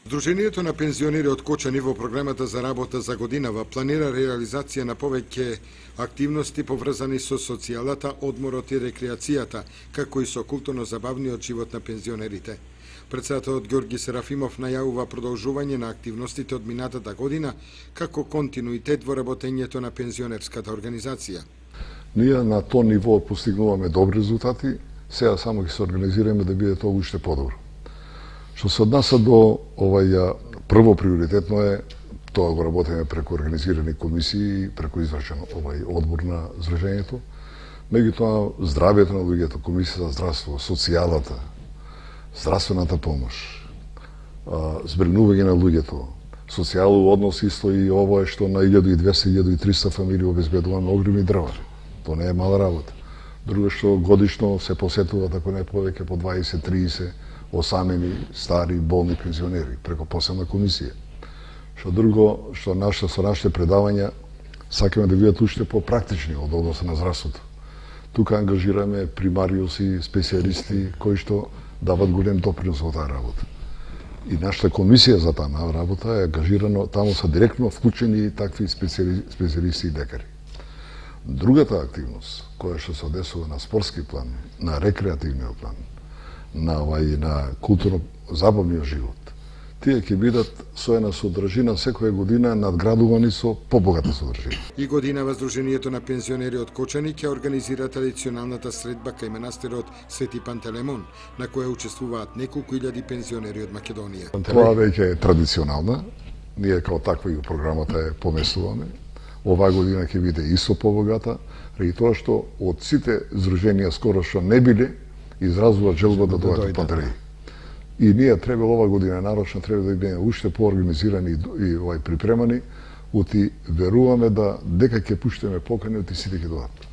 Сдруженијето на пензионери од Кочани во програмата за работа за годинава планира реализација на повеќе активности поврзани со социјалата, одморот и рекреацијата, како и со културно-забавниот живот на пензионерите. Претседателот Ѓорги Серафимов најавува продолжување на активностите од минатата година како континуитет во работењето на пензионерската организација. Ние на тоа ниво постигнуваме добри резултати, сега само ќе се организираме да биде тоа уште подобро. Што се однася до прво приоритетно е тоа го работиме преку организирани комисии и преку извршен одбор на здружењето. Меѓутоа здравјето на луѓето, комисија за здравство, социјалата, здравствената помош, збринување на луѓето, социјално однос исто и ово е што на 1200-1300 фамилии обезбедуваме огромни дрвари. Тоа не е мала работа. Друго што годишно се посетуваат, ако не повеќе, по 20-30 осамени, стари, болни пензионери, преку посебна комисија. Што друго, што со нашите предавања сакаме да бидат уште попрактични од односа на здравството. Тука ангажираме примариуси, специјалисти, кои што дават голем допринос во таа работа. И нашата комисија за таа работа е ангажирана, таму се директно вклучени такви специјалисти и лекари. Другата активност, која што се одесува на спортски план, на рекреативниот план, на културно-забавниот живот, тие ќе бидат со една содржина секоја година надградувани со побогата содржина. И годинава Сдруженијето на пензионери од Кочани ќе организира традиционалната средба кај манастирот Свети Пантелемон, на која учествуваат неколку илјади пензионери од Македонија. Тоа веќе е традиционална, ние као таква и програмата е поместуваме. Оваа година ќе биде исто побогата, и тоа што од сите здруженија скоро што не биле, изразува желба да дојдат од Пантереј. И ние треба ова година нарочно треба да бидеме уште поорганизирани и припремани, оти веруваме дека ќе пуштиме покани, оти сите ќе дојдат.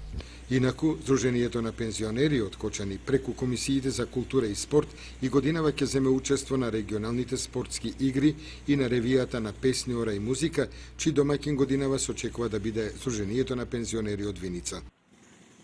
Инаку, Сдруженијето на пензионери од Кочани преку комисиите за култура и спорт и годинава ќе земе учество на регионалните спортски игри и на ревијата на песни, ора и музика, чиј домаќин годинава се очекува да биде Сдруженијето на пензионери од Виница.